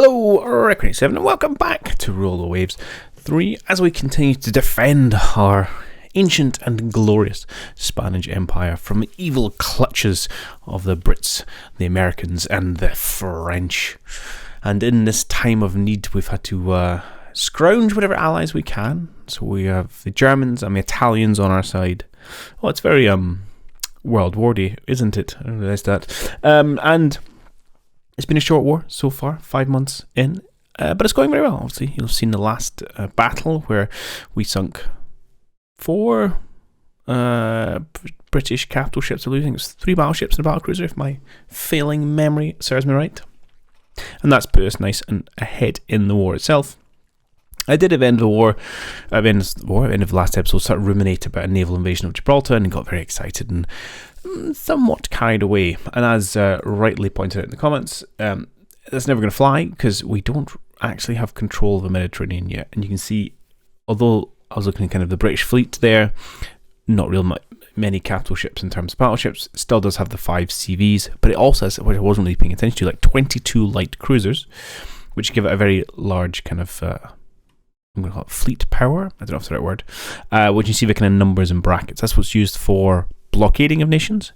Hello, Reckoning7, and welcome back to Rule the Waves 3 as we continue to defend our ancient and glorious Spanish Empire from the evil clutches of the Brits, the Americans, and the French. And in this time of need, we've had to scrounge whatever allies we can. So we have the Germans and the Italians on our side. Oh, it's very World War-y, isn't it? I realised that. And it's been a short war so far, 5 months in, but it's going very well, obviously. You'll have seen the last battle where we sunk 4 British capital ships. I think it was 3 battleships and a battlecruiser, if my failing memory serves me right. And that's put us nice and ahead in the war itself. I did at the end of the last episode, start ruminate about a naval invasion of Gibraltar and got very excited and somewhat carried away. And as rightly pointed out in the comments, that's never going to fly because we don't actually have control of the Mediterranean yet. And you can see, although I was looking at kind of the British fleet there, not real many capital ships in terms of battleships, it still does have the 5 CVs, but it also has, which I wasn't really paying attention to, like 22 light cruisers, which give it a very large kind of I'm going to call it fleet power. I don't know if that's the right word. Which you see the kind of numbers and brackets. That's what's used for blockading of nations.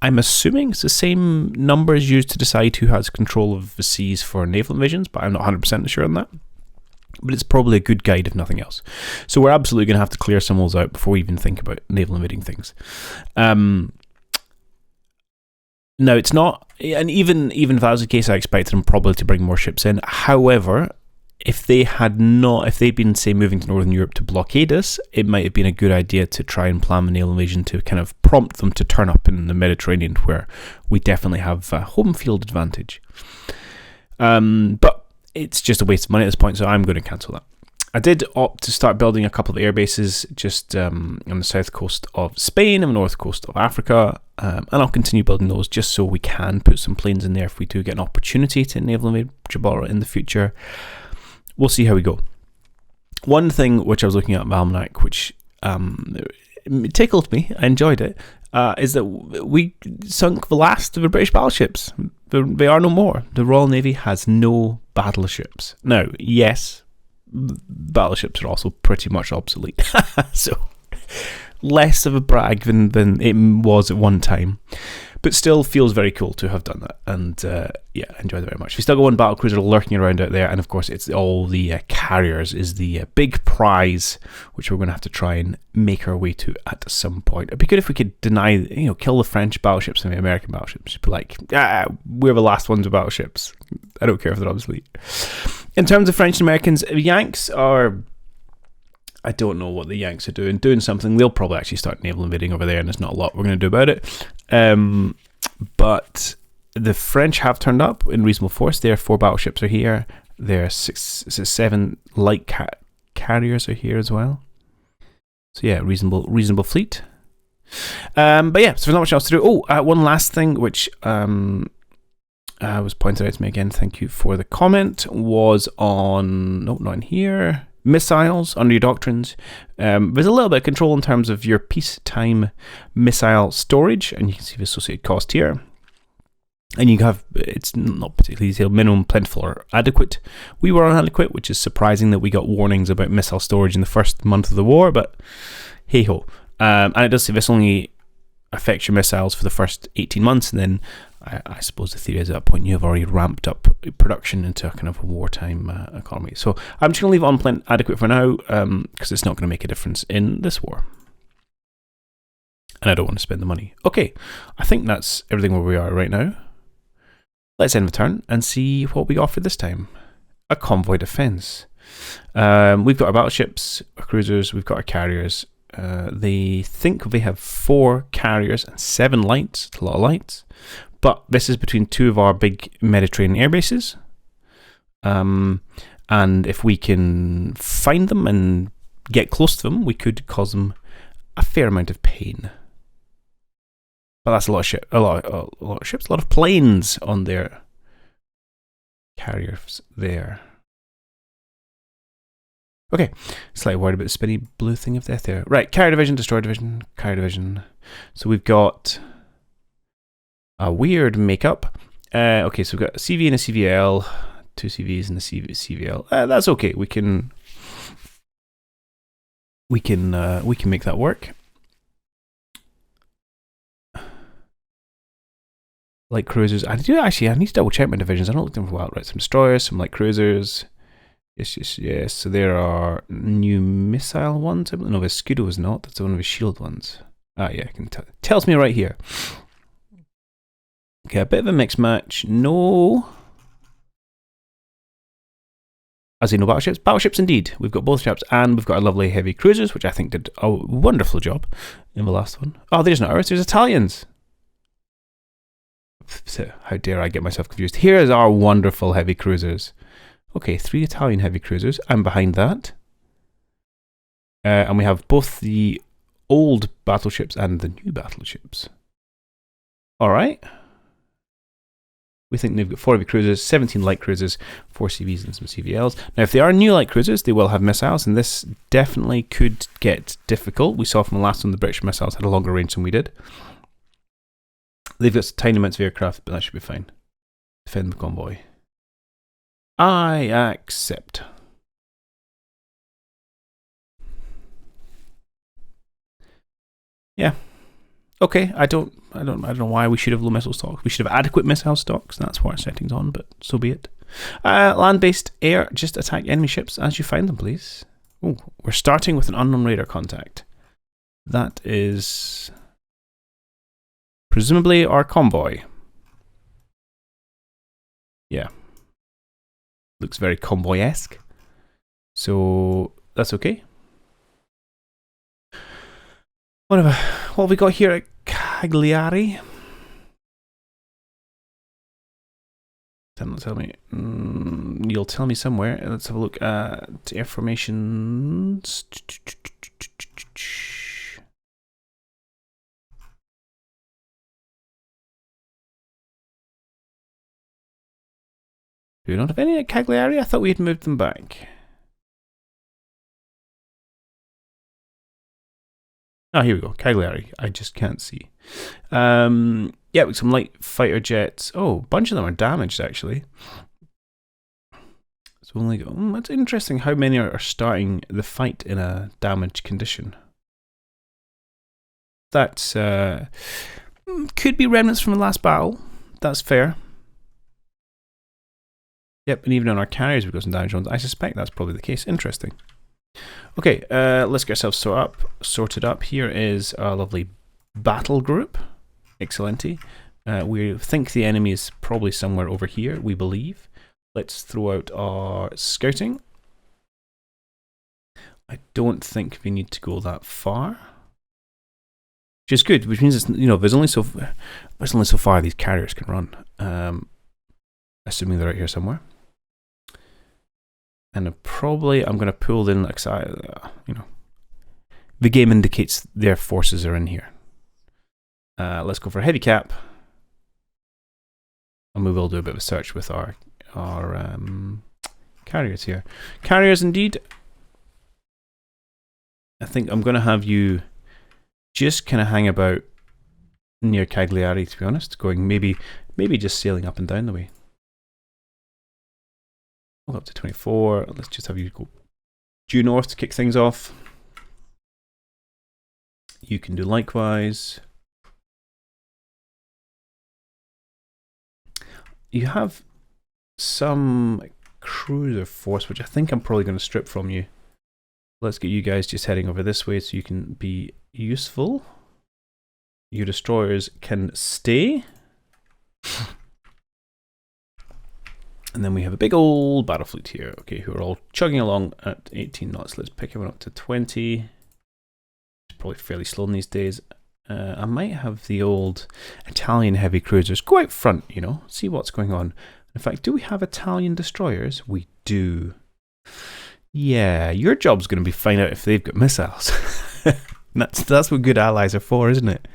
I'm assuming it's the same numbers used to decide who has control of the seas for naval invasions, but I'm not 100% sure on that. But it's probably a good guide if nothing else. So we're absolutely going to have to clear some of those out before we even think about naval invading things. Now, it's not, and even if that was the case, I expected them probably to bring more ships in. However, if they'd been, say, moving to Northern Europe to blockade us, it might have been a good idea to try and plan a naval invasion to kind of prompt them to turn up in the Mediterranean, where we definitely have a home field advantage. But it's just a waste of money at this point, so I'm going to cancel that. I did opt to start building a couple of air bases just on the south coast of Spain and the north coast of Africa, and I'll continue building those just so we can put some planes in there if we do get an opportunity to naval invade Gibraltar in the future. We'll see how we go. One thing which I was looking at in the almanac, which it tickled me, I enjoyed it, is that we sunk the last of the British battleships. They are no more. The Royal Navy has no battleships. Now, yes, battleships are also pretty much obsolete. So, less of a brag than it was at one time. But still feels very cool to have done that, and yeah, I enjoyed it very much. We still got one battlecruiser lurking around out there, and of course it's all the carriers is the big prize, which we're going to have to try and make our way to at some point. It'd be good if we could kill the French battleships and the American battleships. Be like, we're the last ones with battleships. I don't care if they're obsolete. In terms of French and Americans, the Yanks are, I don't know what the Yanks are doing something. They'll probably actually start naval invading over there, and there's not a lot we're going to do about it. But the French have turned up in reasonable force. Their 4 battleships are here. Their 7 light carriers are here as well. So yeah, reasonable fleet. But yeah, so there's not much else to do. One last thing which was pointed out to me again. Thank you for the comment. Was on not in here. Missiles under your doctrines. There's a little bit of control in terms of your peacetime missile storage, and you can see the associated cost here. And you have, it's not particularly detailed, minimum, plentiful, or adequate. We were inadequate, which is surprising that we got warnings about missile storage in the first month of the war, but hey ho. And it does say this only affects your missiles for the first 18 months, and then I suppose the theory is at that point you have already ramped up production into a kind of a wartime economy. So I'm just going to leave it on adequate for now because it's not going to make a difference in this war. And I don't want to spend the money. Okay, I think that's everything where we are right now. Let's end the turn and see what we got for this time. A convoy defense. We've got our battleships, our cruisers, we've got our carriers. They think they have 4 carriers and 7 lights. It's a lot of lights. But this is between 2 of our big Mediterranean air bases. And if we can find them and get close to them, we could cause them a fair amount of pain. But that's a lot of ships, a lot of planes on their carriers there. Okay, slightly worried about the spinny blue thing of death there. Right, carrier division, destroyer division, carrier division. So we've got a weird makeup. Okay, so we've got a CV and a CVL, 2 CVs and a CVL. That's okay. We can make that work. Light cruisers. I need to double check my divisions. I don't look them for a while. Right, some destroyers, some light cruisers. Yes. So there are new missile ones. No, the Scudo is not. That's one of the shield ones. Ah, yeah, I can tell. Tells me right here. Okay, a bit of a mixed match. No. As in no battleships. Battleships indeed. We've got both ships and we've got our lovely heavy cruisers, which I think did a wonderful job in the last one. Oh, there's not ours. There's Italians. So how dare I get myself confused. Here is our wonderful heavy cruisers. Okay, 3 Italian heavy cruisers. I'm behind that. And we have both the old battleships and the new battleships. Alright. We think they've got 4 heavy cruisers, 17 light cruisers, 4 CVs and some CVLs. Now, if they are new light cruisers, they will have missiles, and this definitely could get difficult. We saw from the last one the British missiles had a longer range than we did. They've got tiny amounts of aircraft, but that should be fine. Defend the convoy. I accept. Yeah. Okay, I don't know why we should have low missile stocks. We should have adequate missile stocks. That's what our setting's on, but so be it. Land-based air, just attack enemy ships as you find them, please. Oh, we're starting with an unknown radar contact. That is presumably our convoy. Yeah. Looks very convoy-esque. So that's okay. What have we got here at Cagliari? Tell me. You'll tell me somewhere. Let's have a look at air formations. Do we not have any at Cagliari? I thought we had moved them back. Oh, here we go. Cagliari. I just can't see. Yeah, with some light fighter jets. Oh, a bunch of them are damaged, actually. So only go. That's interesting how many are starting the fight in a damaged condition. That's could be remnants from the last battle. That's fair. Yep, and even on our carriers we've got some damage ones. I suspect that's probably the case. Interesting. Okay, let's get ourselves sorted up. Here is our lovely battle group. Excellente. We think the enemy is probably somewhere over here, we believe. Let's throw out our scouting. I don't think we need to go that far. Which is good, which means it's, there's only so far these carriers can run. Assuming they're right here somewhere. And I'm going to pull in, like, the game indicates their forces are in here. Let's go for a heavy cap. And we will do a bit of a search with our carriers here. Carriers, indeed. I think I'm going to have you just kind of hang about near Cagliari, to be honest. Going maybe just sailing up and down the way. Up to 24. Let's just have you go due north to kick things off. You can do likewise. You have some cruiser force, which I think I'm probably going to strip from you. Let's get you guys just heading over this way so you can be useful. Your destroyers can stay. And then we have a big old battle fleet here, okay, who are all chugging along at 18 knots. Let's pick everyone up to 20. It's probably fairly slow in these days. I might have the old Italian heavy cruisers go out front, see what's going on. In fact, do we have Italian destroyers? We do. Yeah, your job's going to be find out if they've got missiles. That's what good allies are for, isn't it?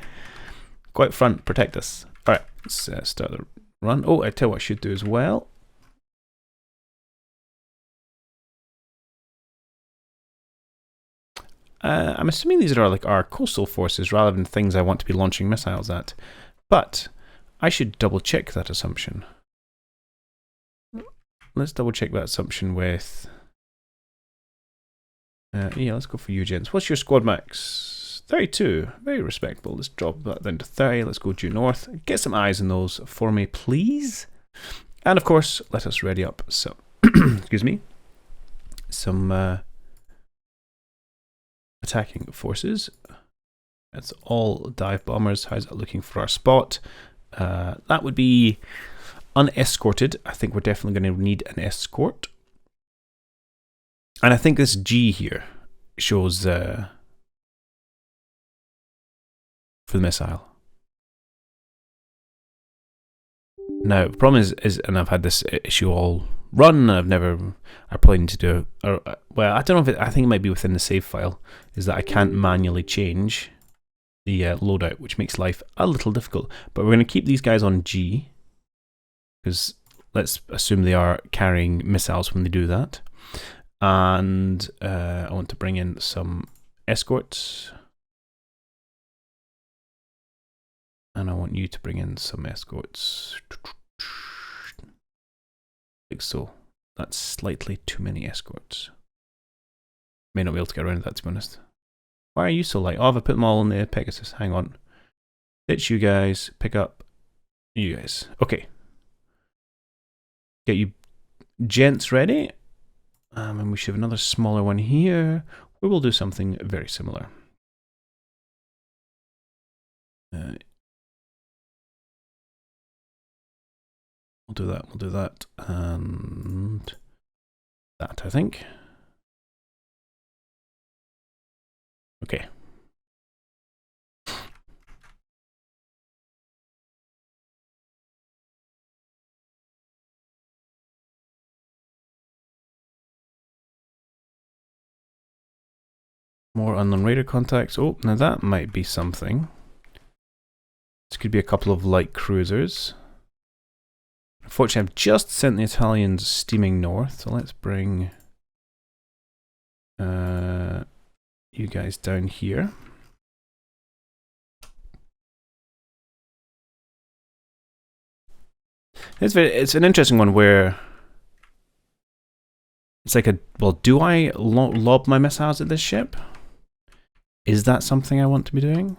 Go out front, protect us. All right, let's start the run. Oh, I tell you what I should do as well. I'm assuming these are like our coastal forces rather than things I want to be launching missiles at. But I should double check that assumption. let's double check that assumption with... yeah, let's go for you, gents. What's your squad max? 32. Very respectable. Let's drop that down to 30. Let's go due north. Get some eyes on those for me, please. And of course, let us ready up some... excuse me. Some attacking forces. That's all dive bombers. How's that looking for our spot? That would be unescorted. I think we're definitely going to need an escort. And I think this G here shows for the missile. Now, the problem is, and I've had this issue all run, I probably need to do, well, I don't know if I think it might be within the save file, is that I can't manually change the loadout, which makes life a little difficult. But we're going to keep these guys on G, because let's assume they are carrying missiles when they do that. And I want to bring in some escorts. And I want you to bring in some escorts. Like so. That's slightly too many escorts. May not be able to get around that, to be honest. Why are you so light? Oh, have I put them all on the Pegasus? Hang on. Ditch you guys. Pick up you guys. Okay. Get you gents ready. And we should have another smaller one here. We will do something very similar. We'll do that, we'll do that, and that, I think. Okay. More unknown radar contacts. Oh, now that might be something. This could be a couple of light cruisers. Unfortunately, I've just sent the Italians steaming north, so let's bring you guys down here. It's an interesting one where it's like well, do I lob my missiles at this ship? Is that something I want to be doing?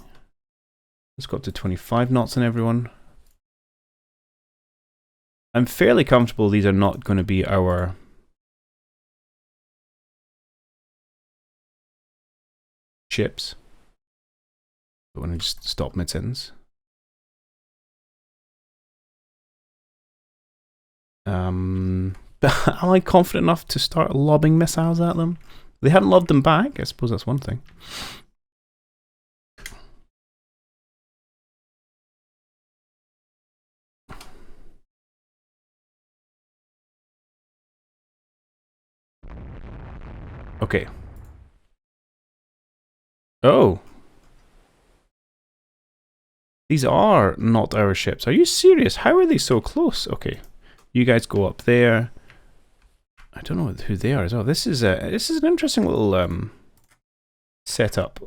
Let's go up to 25 knots on everyone. I'm fairly comfortable these are not going to be our ships. But when I just stop mid-sentence. But am I confident enough to start lobbing missiles at them? They hadn't lobbed them back. I suppose that's one thing. Okay. Oh. These are not our ships. Are you serious? How are they so close? Okay. You guys go up there. I don't know who they are as well. This is an interesting little setup.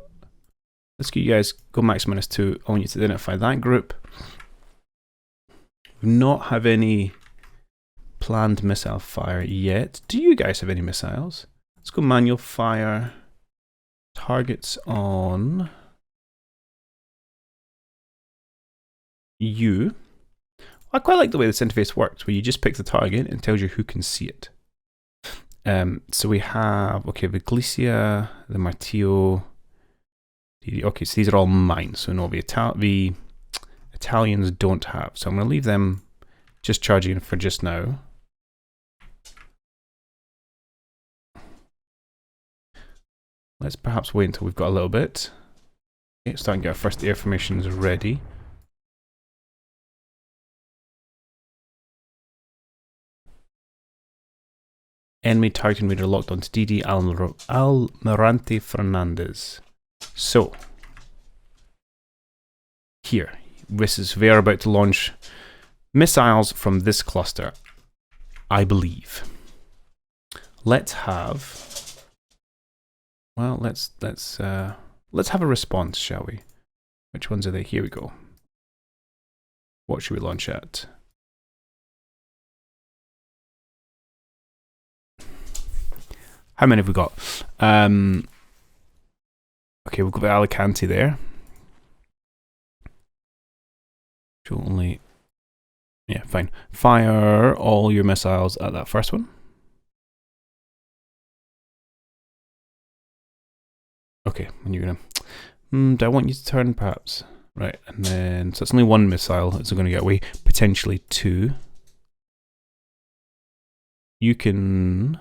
Let's get you guys go max -2. I want you to identify that group. We not have any planned missile fire yet. Do you guys have any missiles? Let's go manual fire. Targets on you. I quite like the way this interface works, where you just pick the target and it tells you who can see it. So we have, okay, the Galicia, the Martillo. Okay, so these are all mine. So no, the Italians don't have. So I'm going to leave them just charging for just now. Let's perhaps wait until we've got a little bit. Okay, starting to get our first air formations ready. Enemy targeting radar locked onto DD Almirante Fernandez. So, here, they are about to launch missiles from this cluster, I believe. Let's have, well, let's have a response, shall we? Which ones are they? Here we go. What should we launch at? How many have we got? Okay, we've got Alicante there. Only, yeah, fine. Fire all your missiles at that first one. Okay, and you're gonna. Do I want you to turn, perhaps? Right, and then so it's only one missile that's going to get away. Potentially two. You can.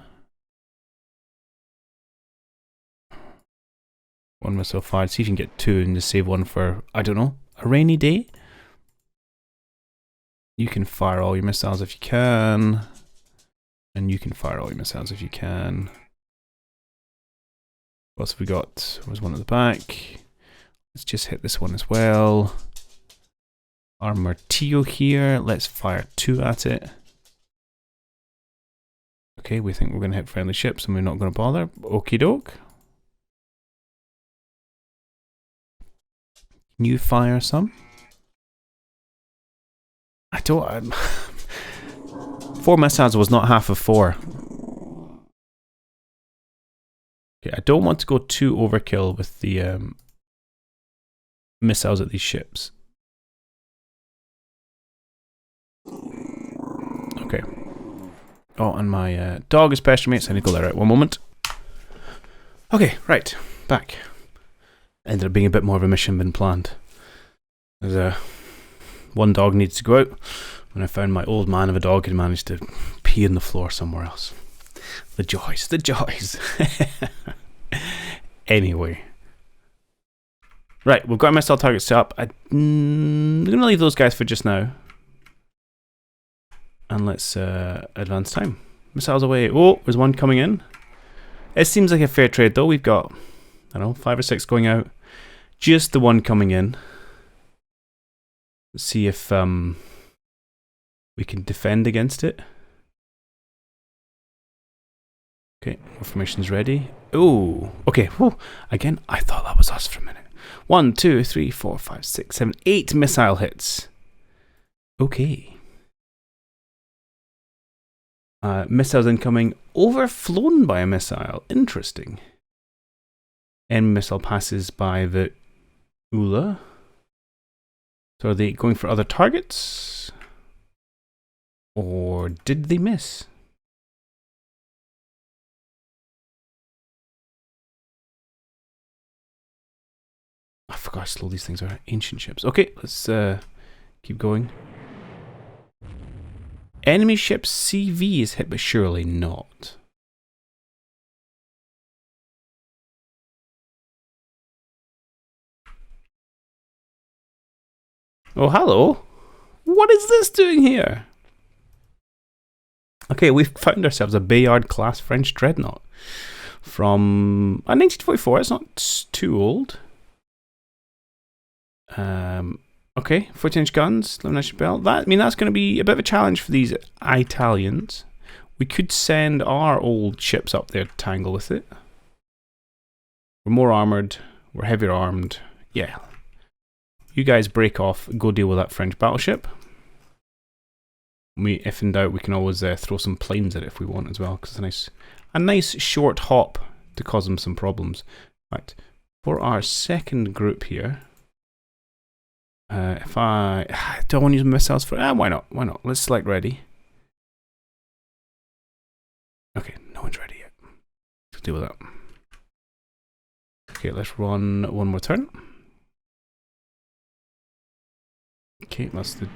One missile fired. See if you can get two and just save one for, I don't know, a rainy day. You can fire all your missiles if you can. And you can fire all your missiles if you can. What else have we got? There's one at the back. Let's just hit this one as well. Our Martillo here. Let's fire two at it. Okay, we think we're going to hit friendly ships and we're not going to bother. Okie doke. Can you fire some? I don't. 4 missiles was not half of 4. Okay, I don't want to go too overkill with the missiles at these ships. Okay. Oh, and my dog is pestering me, so I need to go there. Right, one moment. Okay, right, back. Ended up being a bit more of a mission than planned. There's one dog needs to go out. When I found my old man of a dog had managed to pee on the floor somewhere else. The joys, the joys. Anyway. Right, we've got our missile targets set up. I'm going to leave those guys for just now. And let's advance time. Missiles away. Oh, there's one coming in. It seems like a fair trade though. We've got, I don't know, 5 or 6 going out. Just the one coming in. Let's see if we can defend against it. Okay, more formation's ready. Oh, okay. Whew. Again, I thought that was us for a minute. 1, 2, 3, 4, 5, 6, 7, 8 missile hits. Okay. Missiles incoming. Overflown by a missile. Interesting. Enemy missile passes by the Ula. So are they going for other targets? Or did they miss? I forgot how slow these things are. Ancient ships. Okay, let's keep going. Enemy ship CV is hit, but surely not. Oh, hello. What is this doing here? Okay, we've found ourselves a Bayard class French dreadnought from 1944. It's not too old. Okay, 14-inch guns, 11-inch belt. That, I mean, that's going to be a bit of a challenge for these Italians. We could send our old ships up there to tangle with it. We're more armoured. We're heavier armed. Yeah. You guys break off, go deal with that French battleship. If in doubt, we can always throw some planes at it if we want as well, because it's a nice short hop to cause them some problems. Right, for our second group here, if I don't want to use missiles for, why not? Why not? Let's select ready. Okay, no one's ready yet. Let's deal with that. Okay, let's run one more turn. Okay, that's the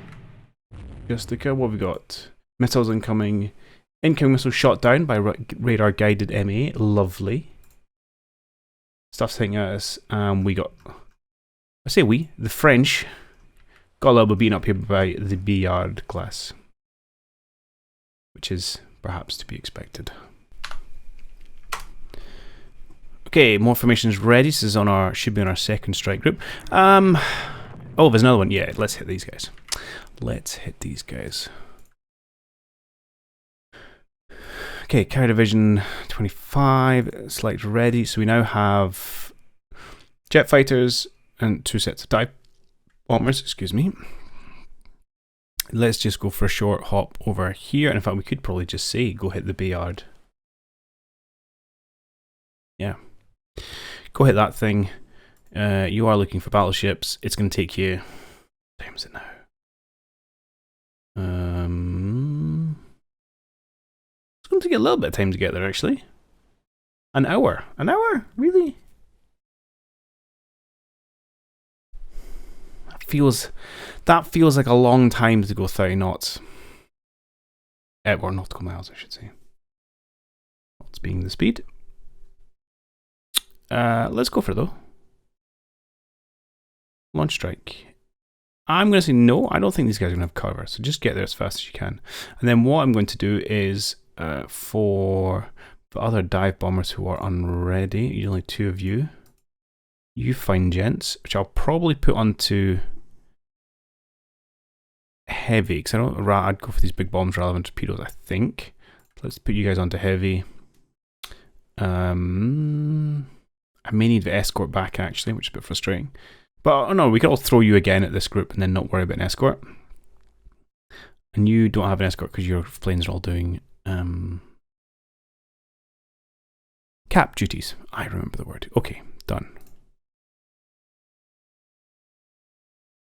Justica. What have we got? Missiles incoming. Incoming missile shot down by radar guided MA. Lovely. Stuff's hitting at us. We got, I say we, the French got a little bit beaten up here by the Bayard class, which is perhaps to be expected. Okay, more formations ready. This is on our, should be on our second strike group. Oh, there's another one. Yeah, let's hit these guys. Let's hit these guys. Okay, Carrier Division 25, select ready. So we now have jet fighters and 2 sets of dive bombers, excuse me. Let's just go for a short hop over here. And in fact, we could probably just say, go hit the Bayard. Yeah. Go hit that thing. You are looking for battleships. It's going to take you... What time is it now? It's going to take a little bit of time to get there, actually. An hour. An hour? Really? That feels like a long time to go 30 knots. Or nautical miles, I should say. Knots being the speed. Let's go for it, though. Launch strike. I'm going to say no. I don't think these guys are going to have cover, so just get there as fast as you can. And then what I'm going to do is for the other dive bombers who are unready, only 2 of you, you find gents, which I'll probably put onto heavy, because I'd go for these big bombs rather than torpedoes, I think. Let's put you guys onto heavy. I may need the escort back, actually, which is a bit frustrating. But oh no, we can all throw you again at this group and then not worry about an escort. And you don't have an escort because your planes are all doing cap duties. I remember the word. Okay, done.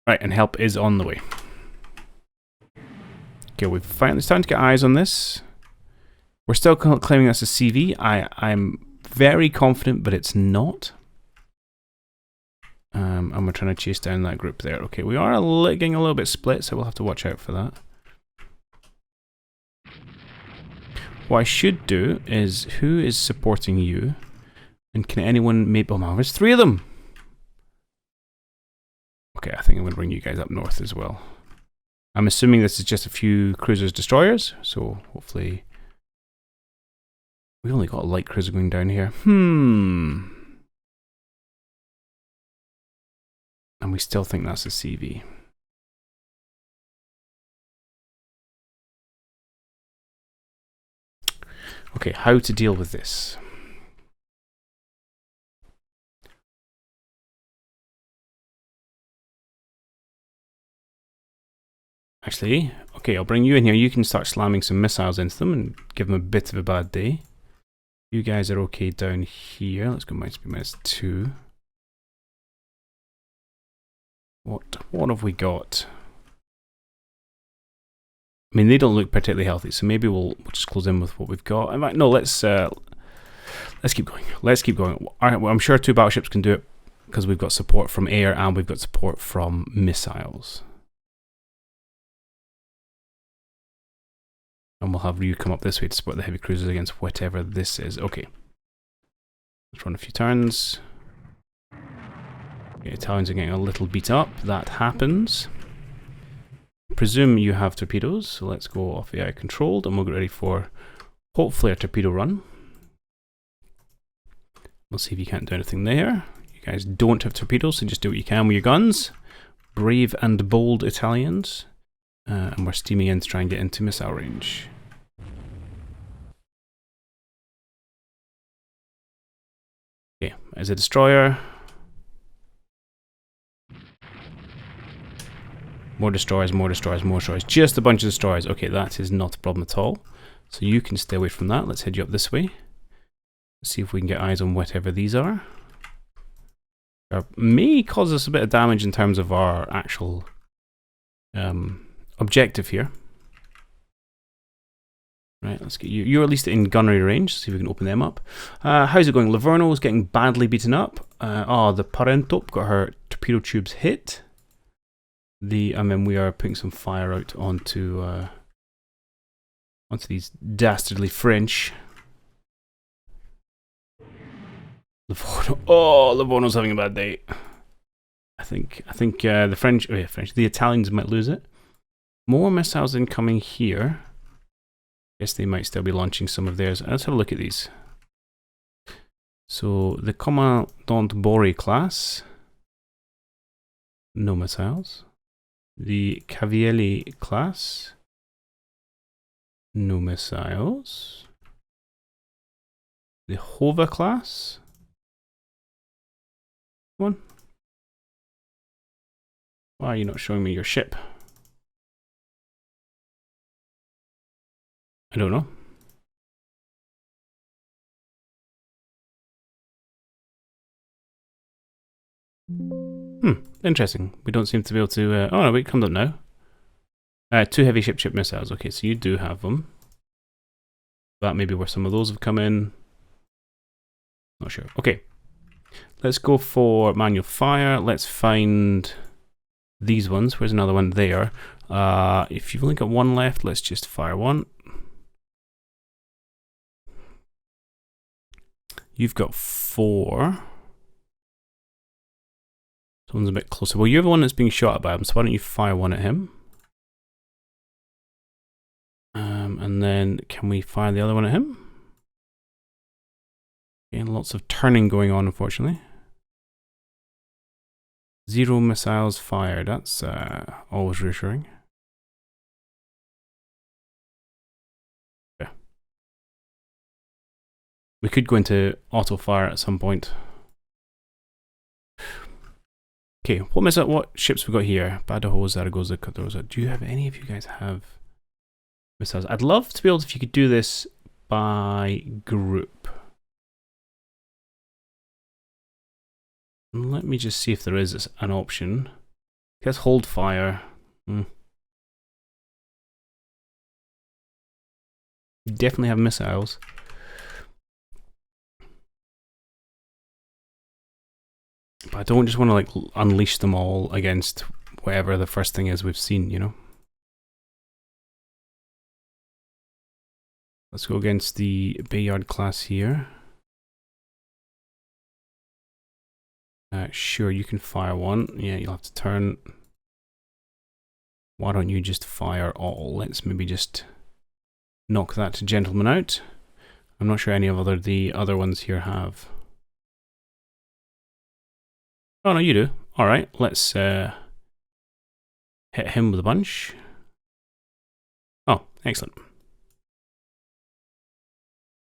Right, and help is on the way. Okay, we've finally started to get eyes on this. We're still claiming that's a CV. I'm very confident, but it's not. And we're trying to chase down that group there. Okay, we are getting a little bit split, so we'll have to watch out for that. What I should do is, who is supporting you? And can anyone maybe... Oh man, there's 3 of them! Okay, I think I'm going to bring you guys up north as well. I'm assuming this is just a few cruisers, destroyers, so hopefully... We've only got a light cruiser going down here. And we still think that's a CV. Okay, how to deal with this? Actually, okay, I'll bring you in here. You can start slamming some missiles into them and give them a bit of a bad day. You guys are okay down here. Let's go -2. What have we got? I mean, they don't look particularly healthy, so maybe we'll just close in with what we've got. In fact, no, let's keep going. Let's keep going. Well, I'm sure 2 battleships can do it because we've got support from air and we've got support from missiles. And we'll have you come up this way to support the heavy cruisers against whatever this is. Okay. Let's run a few turns. Okay, Italians are getting a little beat up. That happens. Presume you have torpedoes, so let's go off AI controlled and we'll get ready for hopefully a torpedo run. We'll see if you can't do anything there. You guys don't have torpedoes, so just do what you can with your guns. Brave and bold Italians. And we're steaming in to try and get into missile range. Okay, as a destroyer. More destroyers, more destroyers, more destroyers. Just a bunch of destroyers. Okay, that is not a problem at all. So you can stay away from that. Let's head you up this way. Let's see if we can get eyes on whatever these are. May cause us a bit of damage in terms of our actual objective here. Right, let's get you. You're at least in gunnery range. See if we can open them up. How's it going? Livorno's getting badly beaten up. The Parentop got her torpedo tubes hit. And then we are putting some fire out onto these dastardly French. Livorno. Oh, Livorno's having a bad day. I think the Italians might lose it. More missiles incoming here. Guess they might still be launching some of theirs. Let's have a look at these. So the Commandant Bori class, no missiles. The Cavielli class, no missiles. The Hova class. Come on. Why are you not showing me your ship? I don't know. Interesting. We don't seem to be able to... oh, no, wait, come up now. 2 heavy ship missiles. Okay, so you do have them. That may be where some of those have come in. Not sure. Okay. Let's go for manual fire. Let's find these ones. Where's another one? There. If you've only got one left, let's just fire one. You've got 4. Someone's a bit closer. Well, you're the one that's being shot at by him, so why don't you fire one at him? And then can we fire the other one at him? Okay, lots of turning going on, unfortunately. 0 missiles fired. That's always reassuring. Yeah. We could go into auto fire at some point. Okay, what ships we got here? Badajoz, Zaragoza, Cardoza. Do you have any of you guys have missiles? I'd love to be able to, if you could do this by group. Let me just see if there is an option. Let's hold fire. Definitely have missiles. But I don't just want to like unleash them all against whatever the first thing is we've seen, you know? Let's go against the Bayard class here. Sure, you can fire one. Yeah, you'll have to turn. Why don't you just fire all? Let's maybe just knock that gentleman out. I'm not sure any of the other ones here have. Oh no, you do. Alright, let's hit him with a bunch. Oh, excellent.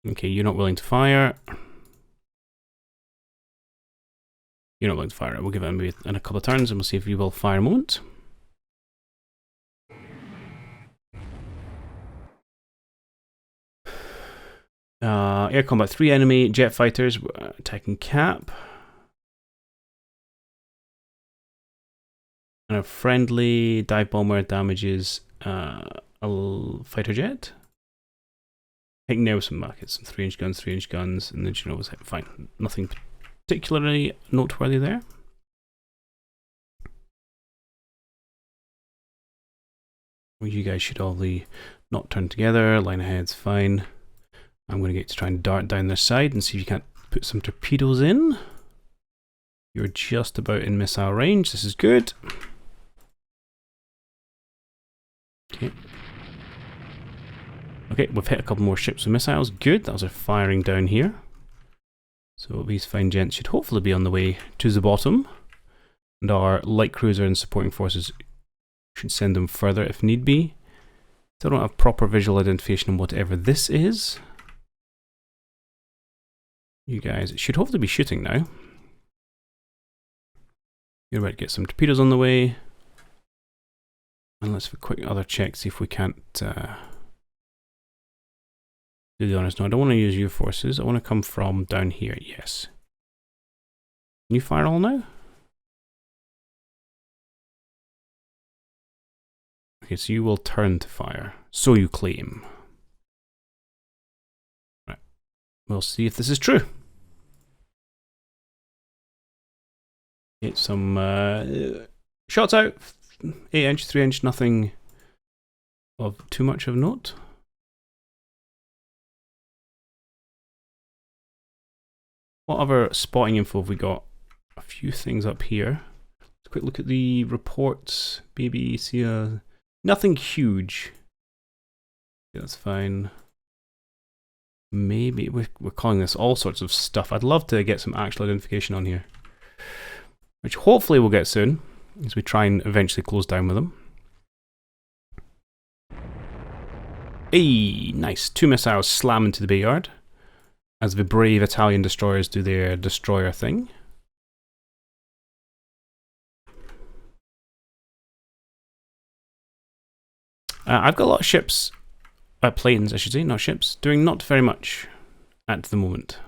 Okay, you're not willing to fire. You're not willing to fire. We'll give it maybe in a couple of turns and we'll see if you will fire a moment. Air combat, 3 enemy jet fighters attacking Cap. And a friendly dive bomber damages a fighter jet. I think there was some markets, some 3-inch guns, and then you know was fine. Nothing particularly noteworthy there. Well, you guys should all not turn together. Line ahead's fine. I'm going to get to try and dart down this side and see if you can't put some torpedoes in. You're just about in missile range. This is good. Okay. Okay, we've hit a couple more ships with missiles. Good. That was our firing down here. So these fine gents should hopefully be on the way to the bottom. And our light cruiser and supporting forces should send them further if need be. Still don't have proper visual identification on whatever this is. You guys should hopefully be shooting now. You're about to get some torpedoes on the way. And let's have a quick other check, see if we can't do the honors. No, I don't want to use your forces. I want to come from down here. Yes. Can you fire all now? Okay, so you will turn to fire. So you claim. Right. We'll see if this is true. Get some shots out. 8-inch, 3-inch, nothing of too much of note. What other spotting info have we got? A few things up here. Let's quick look at the reports. Maybe see nothing huge. Yeah, that's fine. Maybe we're calling this all sorts of stuff. I'd love to get some actual identification on here, which hopefully we'll get soon as we try and eventually close down with them. Hey, nice. 2 missiles slam into the Bayard as the brave Italian destroyers do their destroyer thing. I've got a lot of ships, planes I should say, not ships, doing not very much at the moment.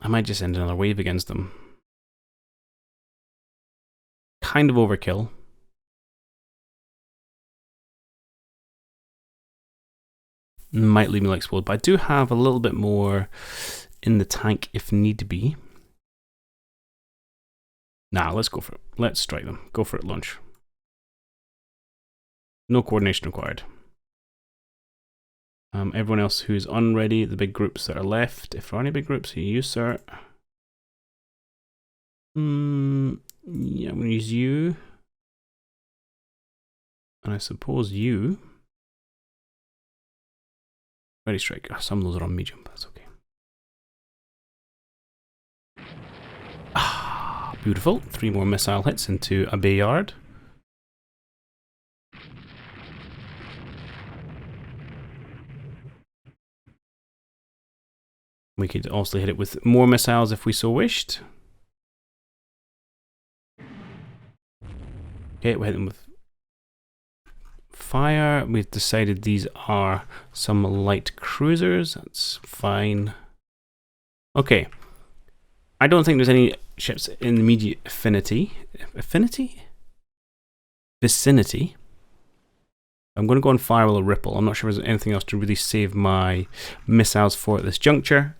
I might just send another wave against them. Kind of overkill. Might leave me like explode, but I do have a little bit more in the tank if need be. Nah, let's go for it. Let's strike them. Go for it, launch. No coordination required. Everyone else who's unready, the big groups that are left, if there are any big groups, you, sir. Yeah, I'm going to use you. And I suppose you. Ready strike. Oh, some of those are on medium, but that's okay. Ah, beautiful. 3 more missile hits into a Bayard. We could also hit it with more missiles if we so wished. Okay, we'll hit them with fire. We've decided these are some light cruisers. That's fine. Okay. I don't think there's any ships in the immediate vicinity. I'm going to go on fire with a ripple. I'm not sure if there's anything else to really save my missiles for at this juncture.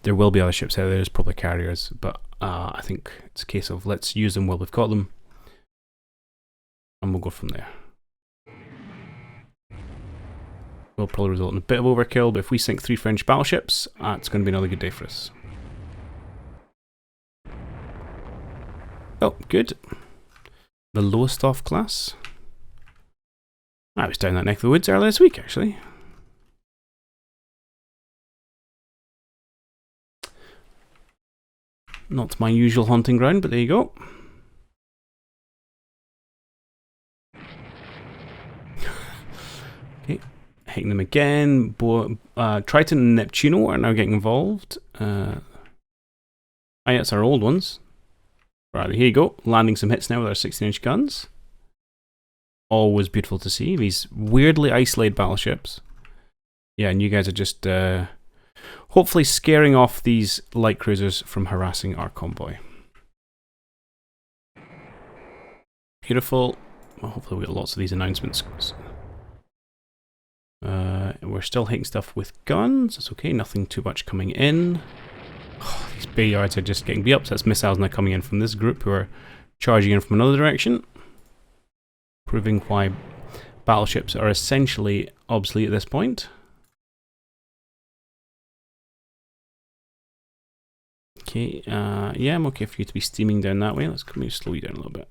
There will be other ships out there. There's probably carriers, but I think it's a case of let's use them while we've got them. And we'll go from there. Will probably result in a bit of overkill, but if we sink 3 French battleships, it's going to be another good day for us. Oh, good. The Lowestoft class. I was down that neck of the woods earlier this week, actually. Not my usual hunting ground, but there you go. Okay. Hitting them again. Triton and Neptuno are now getting involved. It's our old ones. Right, here you go. Landing some hits now with our 16-inch guns. Always beautiful to see. These weirdly isolated battleships. Yeah, and you guys are just hopefully scaring off these light cruisers from harassing our convoy. Beautiful. Well, hopefully we get lots of these announcements. We're still hitting stuff with guns. It's okay, nothing too much coming in. Oh, these Bayards are just getting beat up. So that's missiles now coming in from this group who are charging in from another direction. Proving why battleships are essentially obsolete at this point. Okay, yeah, I'm okay for you to be steaming down that way. Let's slow you down a little bit.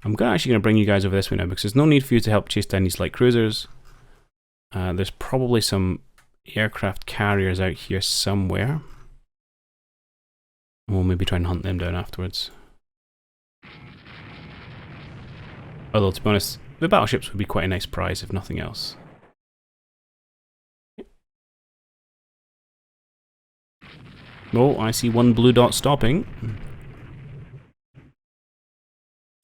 I'm actually going to bring you guys over this way now because there's no need for you to help chase down these light cruisers. There's probably some aircraft carriers out here somewhere. We'll maybe try and hunt them down afterwards. Although, to be honest, the battleships would be quite a nice prize if nothing else. Oh, I see one blue dot stopping.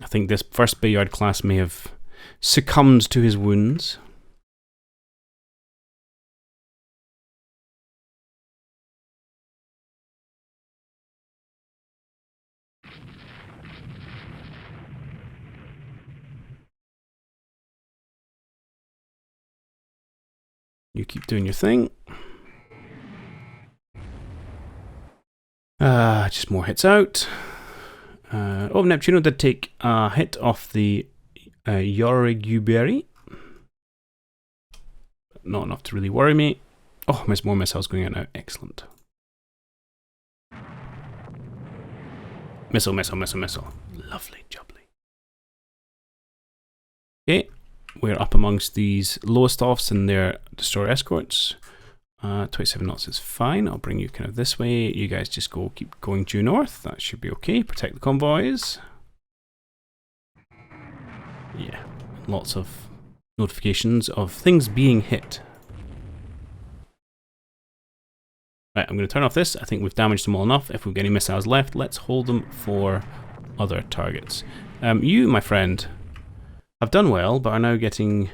I think this first Bayard class may have succumbed to his wounds. You keep doing your thing. Just more hits out. Oh, Neptuno did take a hit off the Yoriguberi. Not enough to really worry me. Oh, there's more missiles going out now. Excellent. Missile, missile, missile, missile. Lovely, jubbly. Okay, we're up amongst these Lowestofts and their destroyer escorts. 27 knots is fine. I'll bring you kind of this way. You guys just keep going due north. That should be okay. Protect the convoys. Yeah, lots of notifications of things being hit. Right, I'm going to turn off this. I think we've damaged them all enough. If we've got any missiles left, let's hold them for other targets. You, my friend, have done well, but are now getting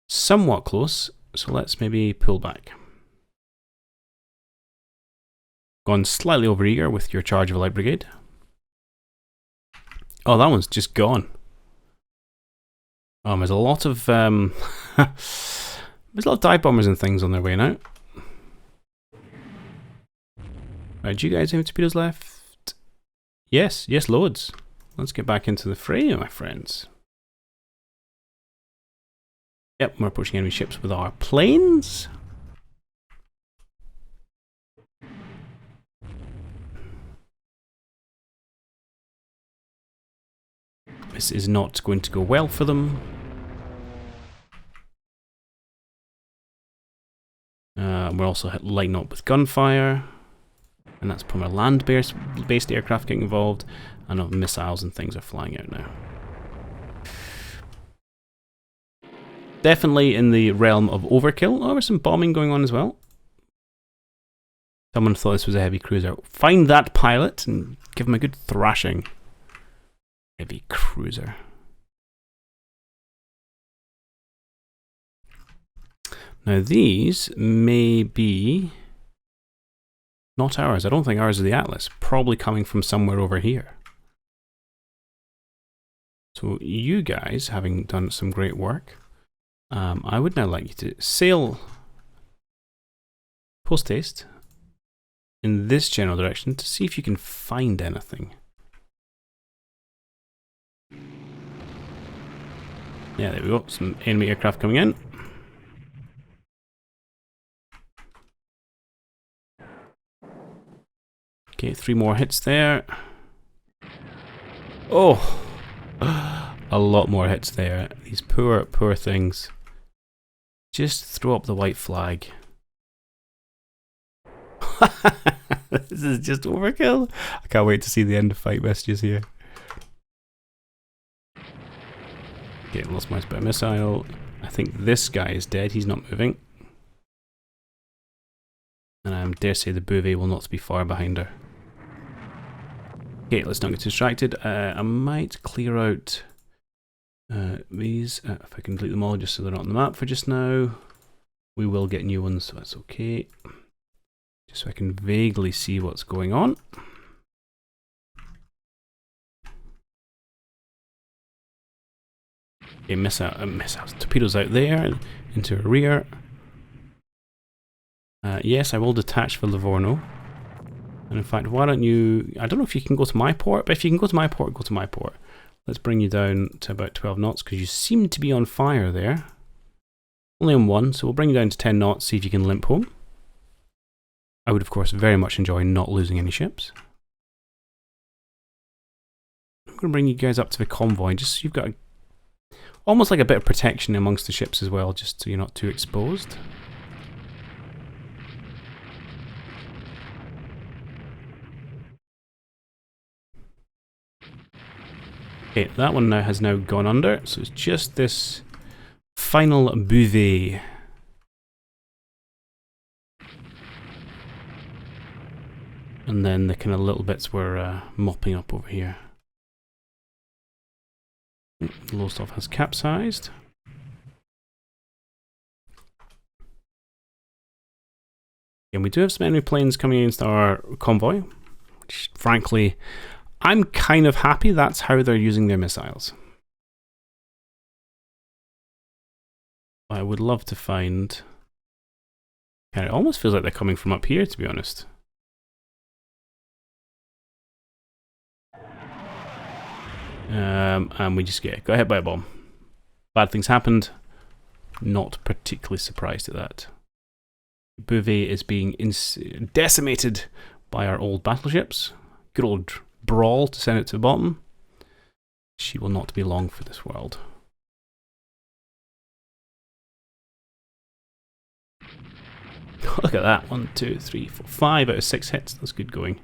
somewhat close. So let's maybe pull back. gone slightly over eager with your charge of a light brigade. Oh, that one's just gone. There's a lot of there's a lot of dive bombers and things on their way now. Right, do you guys have any torpedoes left? Yes, loads. Let's get back into the fray, my friends. Yep, we're approaching enemy ships with our planes. This is not going to go well for them. We're also lighting up with gunfire. And that's from our land-based aircraft getting involved. And missiles and things are flying out now. Definitely in the realm of overkill. Oh, there's some bombing going on as well. Someone thought this was a heavy cruiser. Find that pilot and give him a good thrashing. Heavy cruiser. Now these may be not ours. I don't think ours is the Atlas. Probably coming from somewhere over here. So you guys, having done some great work, I would now like you to sail post-haste in this general direction to see if you can find anything. Yeah, there we go. Some enemy aircraft coming in. Okay, 3 more hits there. Oh! A lot more hits there. These poor, poor things. Just throw up the white flag. This is just overkill. I can't wait to see the end of fight messages here. Okay, lost my spare missile. I think this guy is dead. He's not moving. And I dare say the Bouvet will not be far behind her. Okay, let's not get distracted. I might clear out these, if I can delete them all just so they're not on the map for just now. We will get new ones, so that's okay. Just so I can vaguely see what's going on. Okay, missiles. Torpedoes out there, into a rear. Yes, I will detach for Livorno. And in fact, why don't you... I don't know if you can go to my port, but if you can go to my port, go to my port. Let's bring you down to about 12 knots, because you seem to be on fire there. Only on 1, so we'll bring you down to 10 knots, see if you can limp home. I would, of course, very much enjoy not losing any ships. I'm going to bring you guys up to the convoy, just so you've got almost like a bit of protection amongst the ships as well, just so you're not too exposed. Okay, that one now has gone under, so it's just this final Bouvet. And then the kind of little bits were mopping up over here. Lowestoft has capsized. And we do have some enemy planes coming against our convoy, which frankly, I'm kind of happy that's how they're using their missiles. I would love to find... It almost feels like they're coming from up here, to be honest. And we just got hit by a bomb. Bad things happened. Not particularly surprised at that. Bouvet is being decimated by our old battleships. Good old Brawl to send it to the bottom. She will not be long for this world. Look at that. 1, 2, 3, 4, 5 out of 6 hits. That's good going.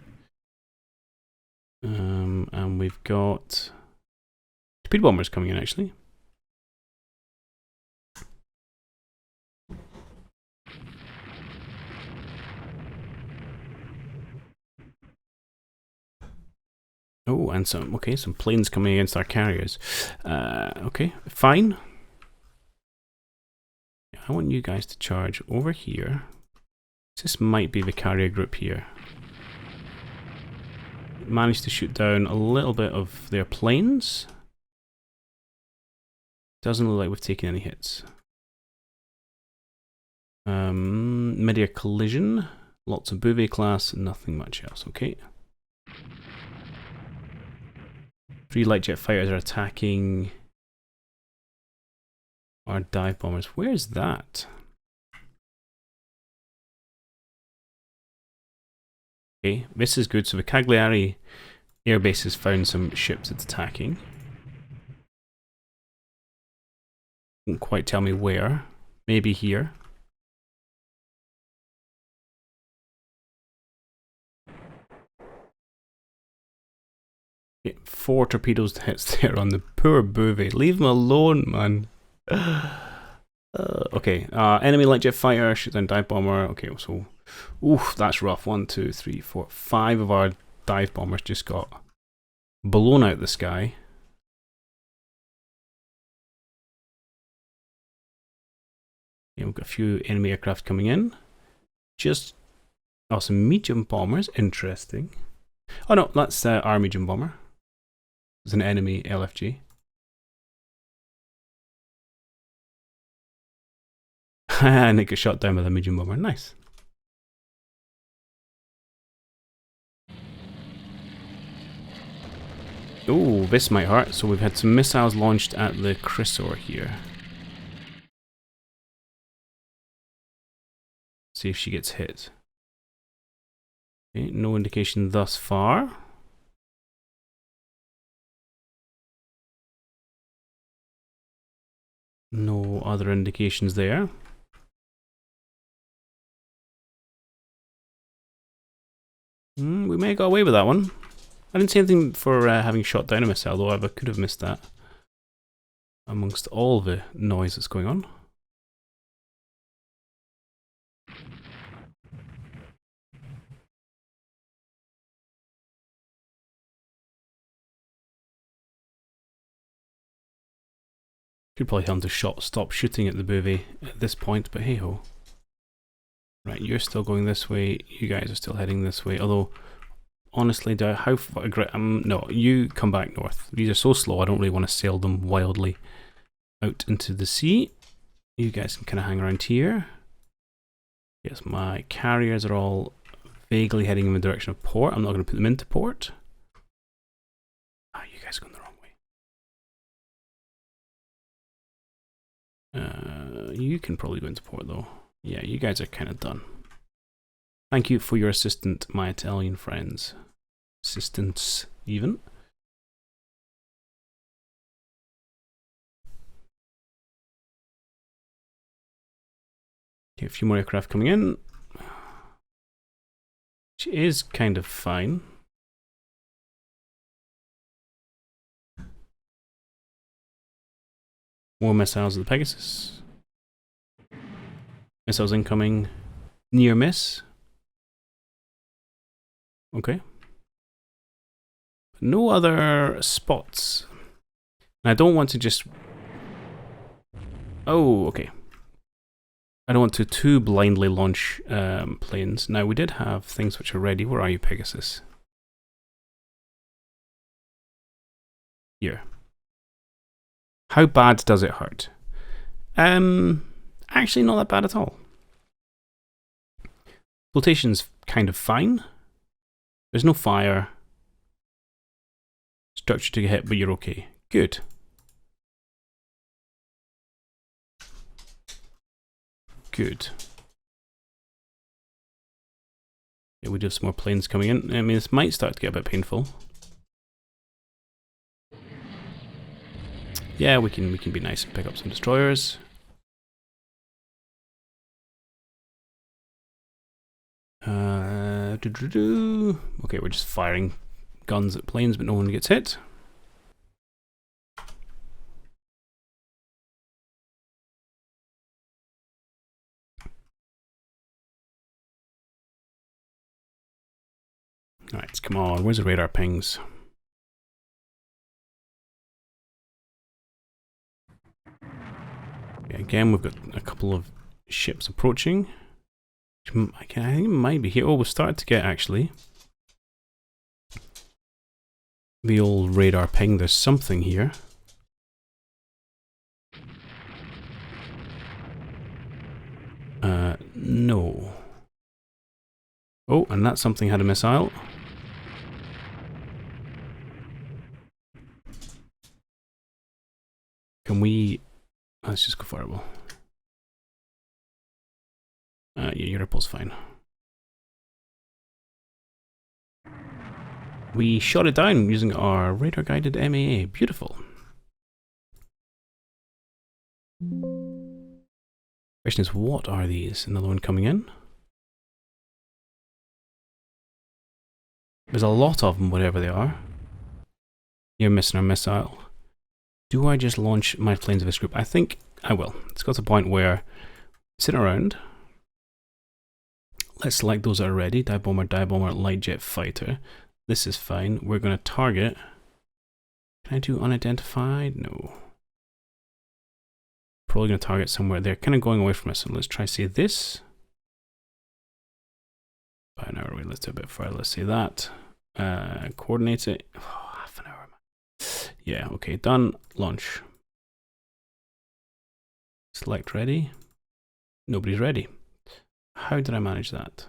And we've got speed bombers coming in actually. Oh, and some planes coming against our carriers. Okay, fine. I want you guys to charge over here. This might be the carrier group here. managed to shoot down a little bit of their planes. Doesn't look like we've taken any hits. Mid-air collision. Lots of Bouvet class, nothing much else. Okay. 3 light jet fighters are attacking our dive bombers. Where's that? Okay, this is good. So the Cagliari airbase has found some ships it's attacking. Won't quite tell me where. Maybe here. Okay, 4 torpedoes hits there on the poor Bouvet. Leave him alone, man. Okay, enemy light jet fighter, shoot down dive bomber. Okay, so, oof, that's rough. 1, 2, 3, 4, 5 of our dive bombers just got blown out the sky. Okay, we've got a few enemy aircraft coming in. Just, oh, some medium bombers. Interesting. Oh no, that's our medium bomber. It's an enemy LFG. And it got shot down by the medium bomber. Nice. Oh, this might hurt. So we've had some missiles launched at the Chrysor here. See if she gets hit. Okay, no indication thus far. No other indications there. We may have got away with that one. I didn't see anything for having shot down a missile, though I could have missed that amongst all the noise that's going on. Could probably tell him to stop shooting at the Bouvet at this point, but hey ho. Right, you're still going this way. You guys are still heading this way. Although, honestly, how far? No, you come back north. These are so slow. I don't really want to sail them wildly out into the sea. You guys can kind of hang around here. Yes, my carriers are all vaguely heading in the direction of port. I'm not going to put them into port. Ah, you guys are going the wrong way. You can probably go into port though. Yeah, you guys are kind of done. Thank you for your assistance, my Italian friends. Assistance, even. Okay, a few more aircraft coming in. Which is kind of fine. More missiles of the Pegasus. Missiles incoming. Near miss. Okay. No other spots. I don't want to just... Oh, okay. I don't want to too blindly launch planes. Now, we did have things which are ready. Where are you, Pegasus? Here. How bad does it hurt? Actually, not that bad at all. Flotation's kind of fine. There's no fire. Structure to get hit, but you're okay. Good. Good. Yeah, we do have some more planes coming in. I mean, this might start to get a bit painful. Yeah, we can be nice and pick up some destroyers. Okay, we're just firing guns at planes, but no one gets hit. Alright, come on, where's the radar pings? Okay, again, we've got a couple of ships approaching. I think it might be here. Oh, we've started to get, actually, the old radar ping. There's something here. No. Oh, and that something had a missile. Can we... Let's just go fireball. Yeah, your ripple's fine. We shot it down using our radar-guided MAA. Beautiful. Question is, what are these? Another one coming in. There's a lot of them, whatever they are. You're missing our missile. Do I just launch my planes of this group? I think I will. It's got to a point where sitting around. Let's select those that are ready. Dive bomber, light jet fighter. This is fine. We're going to target. Can I do unidentified? No. Probably going to target somewhere there. Kind of going away from us. So let's try say this. About an hour away. Let's do a bit further. Let's say that. Coordinate it. Oh, half an hour. Yeah, okay. Done. Launch. Select ready. Nobody's ready. How did I manage that?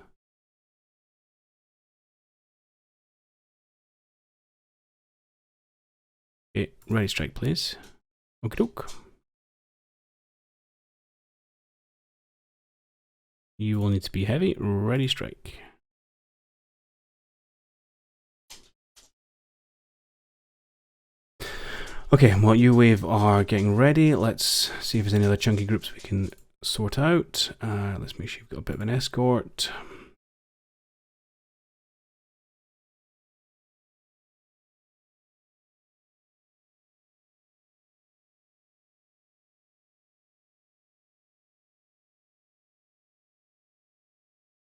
Okay, ready strike, please. Okie doke. You will need to be heavy. Ready strike. Okay, while you wave are getting ready, let's see if there's any other chunky groups we can sort out. Let's make sure you've got a bit of an escort.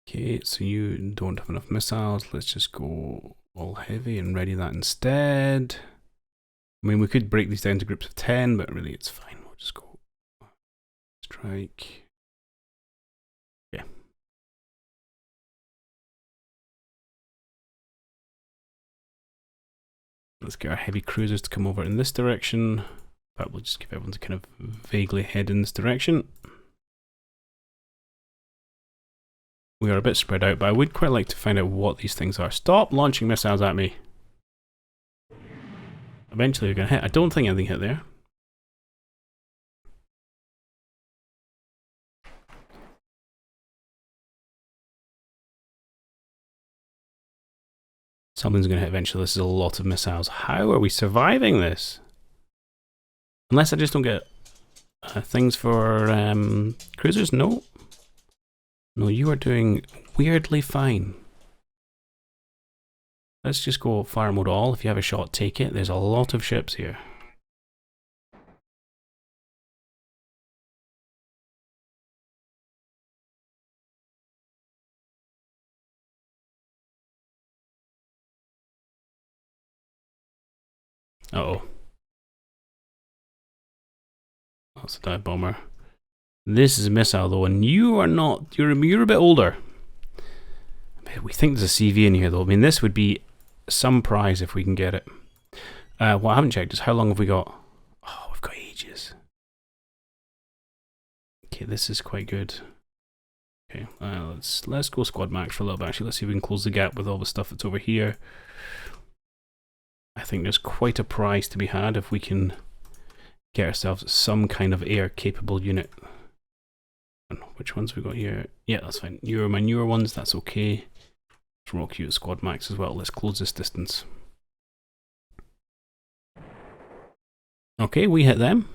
Okay, so you don't have enough missiles. Let's just go all heavy and ready that instead. I mean, we could break these down to groups of 10, but really it's fine. We'll just go strike. Yeah. Let's get our heavy cruisers to come over in this direction. But we'll just give everyone to kind of vaguely head in this direction. We are a bit spread out, but I would quite like to find out what these things are. Stop launching missiles at me. Eventually you're going to hit. I don't think anything hit there. Something's going to hit eventually. This is a lot of missiles. How are we surviving this? Unless I just don't get things for cruisers? No. No, you are doing weirdly fine. Let's just go fire mode all. If you have a shot, take it. There's a lot of ships here. Uh-oh. That's a dive bomber. This is a missile though, and you are not. You're a bit older. We think there's a CV in here though. I mean, this would be some prize if we can get it. What I haven't checked is how long have we got? Oh, we've got ages. Okay, this is quite good. Okay, let's go squad max for a little bit. Actually, let's see if we can close the gap with all the stuff that's over here. I think there's quite a prize to be had if we can get ourselves some kind of air capable unit. Which ones we got here? Yeah, that's fine. You're my newer ones, that's okay. Let's rock you at squad max as well. Let's close this distance. Okay, we hit them.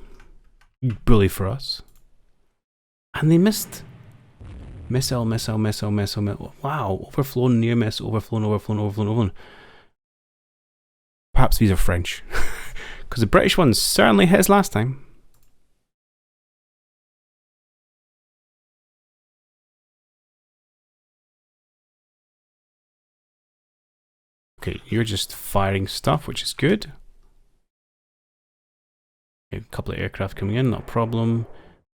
Bully for us. And they missed. Missile. Wow, overflown, near miss, overflown. Perhaps these are French. Because the British ones certainly hit us last time. Okay, you're just firing stuff, which is good. Okay, a couple of aircraft coming in, not a problem.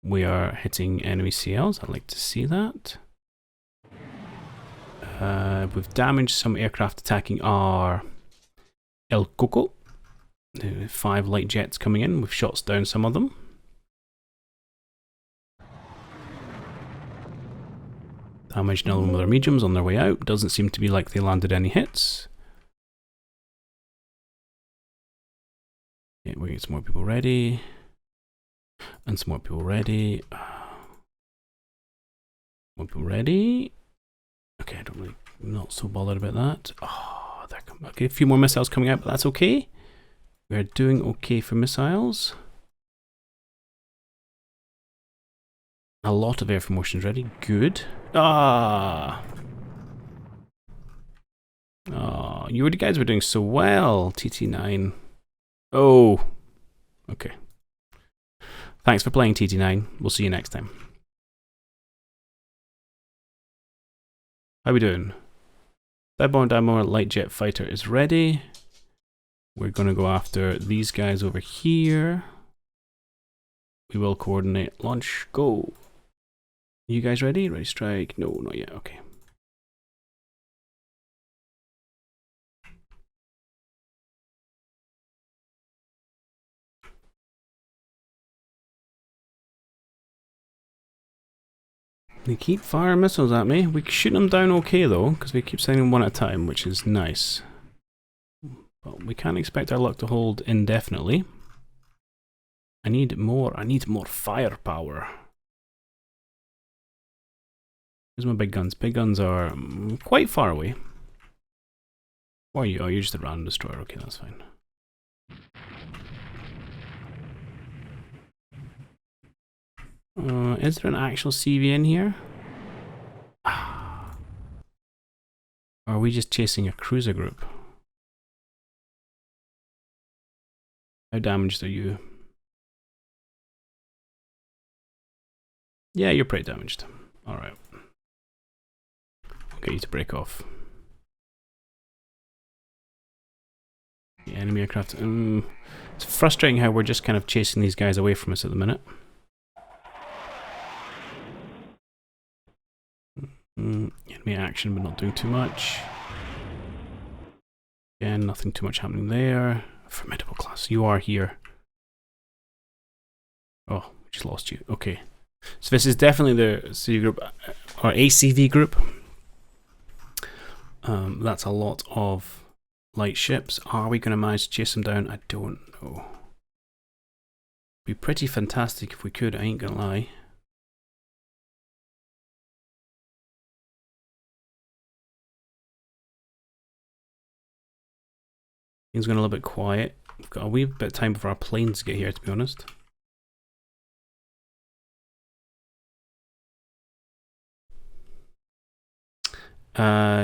We are hitting enemy CLs. I'd like to see that. We've damaged some aircraft attacking our El Coco. 5 light jets coming in. We've shot down some of them. Damaged another one with our mediums on their way out. Doesn't seem to be like they landed any hits. Okay, we're getting some more people ready. And some more people ready. More people ready. Okay, I'm not so bothered about that. Oh, there come. Okay, a few more missiles coming out, but that's okay. We're doing okay for missiles. A lot of air promotions ready. Good. Ah. Oh, you guys were doing so well, TT9. Oh. Okay. Thanks for playing, TT9. We'll see you next time. How we doing? Grand Admiral light jet fighter is ready. We're going to go after these guys over here. We will coordinate. Launch. Go. You guys ready? Ready strike? No, not yet. Okay. They keep firing missiles at me. We shoot them down okay though, because we keep sending them one at a time, which is nice. But we can't expect our luck to hold indefinitely. I need more firepower. Here's my big guns. Big guns are quite far away. Or are you? Oh, you're just a random destroyer. Okay, that's fine. Is there an actual CV in here? Or are we just chasing a cruiser group? How damaged are you? Yeah, you're pretty damaged. Alright. I'll get you to break off. The enemy aircraft. It's frustrating how we're just kind of chasing these guys away from us at the minute. Enemy action, but not doing too much. Again, nothing too much happening there. Formidable class. You are here. Oh, we just lost you. Okay. So this is definitely the CV group, or ACV group. That's a lot of light ships. Are we going to manage to chase them down? I don't know. Be pretty fantastic if we could, I ain't gonna lie. Things going a little bit quiet. We've got a wee bit of time before our planes get here, to be honest.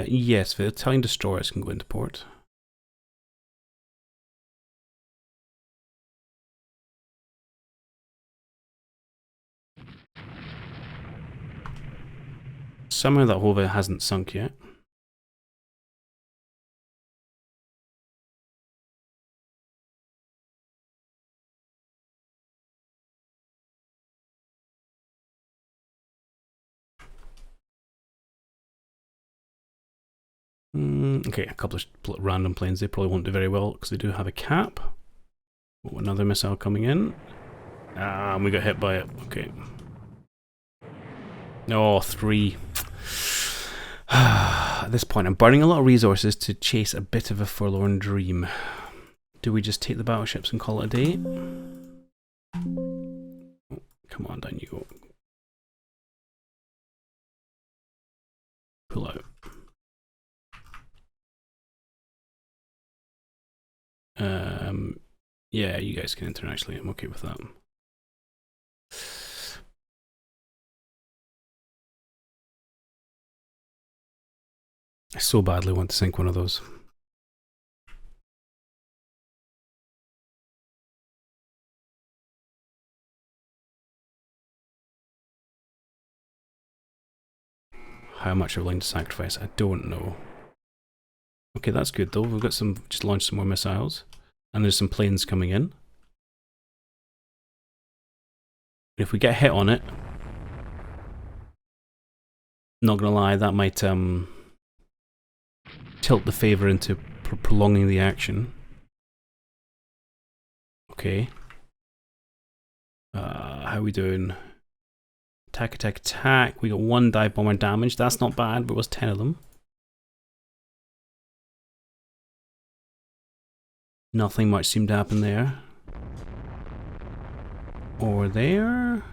Yes, the Italian destroyers can go into port. Somehow that hover hasn't sunk yet. Okay, a couple of random planes. They probably won't do very well because they do have a cap. Oh, another missile coming in. Ah, and we got hit by it. Okay. Oh, 3. At this point, I'm burning a lot of resources to chase a bit of a forlorn dream. Do we just take the battleships and call it a day? Oh, come on, down you go. Pull out. Yeah, you guys can enter actually. I'm okay with that. I so badly want to sink one of those. How much are we willing to sacrifice? I don't know. Okay, that's good though. We've got some, just launched some more missiles. And there's some planes coming in. If we get hit on it, not gonna lie, that might tilt the favour into prolonging the action. Okay. How are we doing? Attack, attack, attack. We got 1 dive bomber damage. That's not bad, but it was 10 of them. Nothing much seemed to happen there. Or there.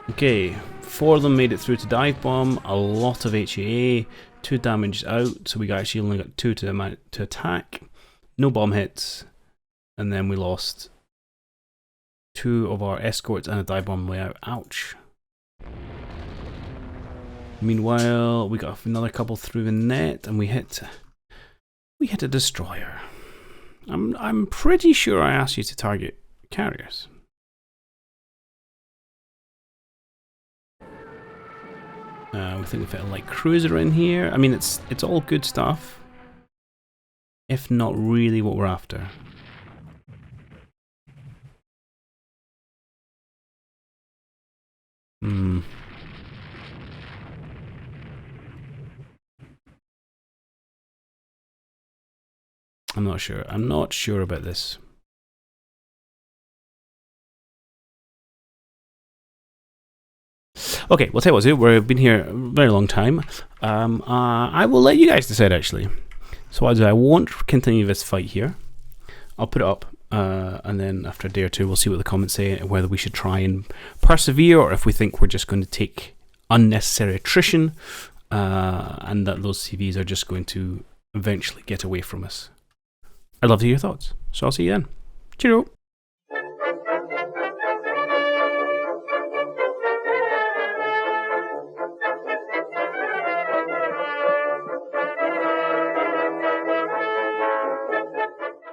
Okay, 4 of them made it through to dive bomb. A lot of HAA. 2 damage out, so we actually only got 2 to attack. No bomb hits. And then we lost 2 of our escorts and a dive bomb way out. Ouch. Meanwhile, we got another couple through the net, and we hit a destroyer. I'm pretty sure I asked you to target carriers. We think we've hit a light cruiser in here. I mean, it's all good stuff, if not really what we're after. I'm not sure. I'm not sure about this. Okay, we'll tell you what, we've been here a very long time. I will let you guys decide, actually. So I won't continue this fight here. I'll put it up, and then after a day or two, we'll see what the comments say, whether we should try and persevere, or if we think we're just going to take unnecessary attrition, and that those CVs are just going to eventually get away from us. I'd love to hear your thoughts. So I'll see you then. Cheerio!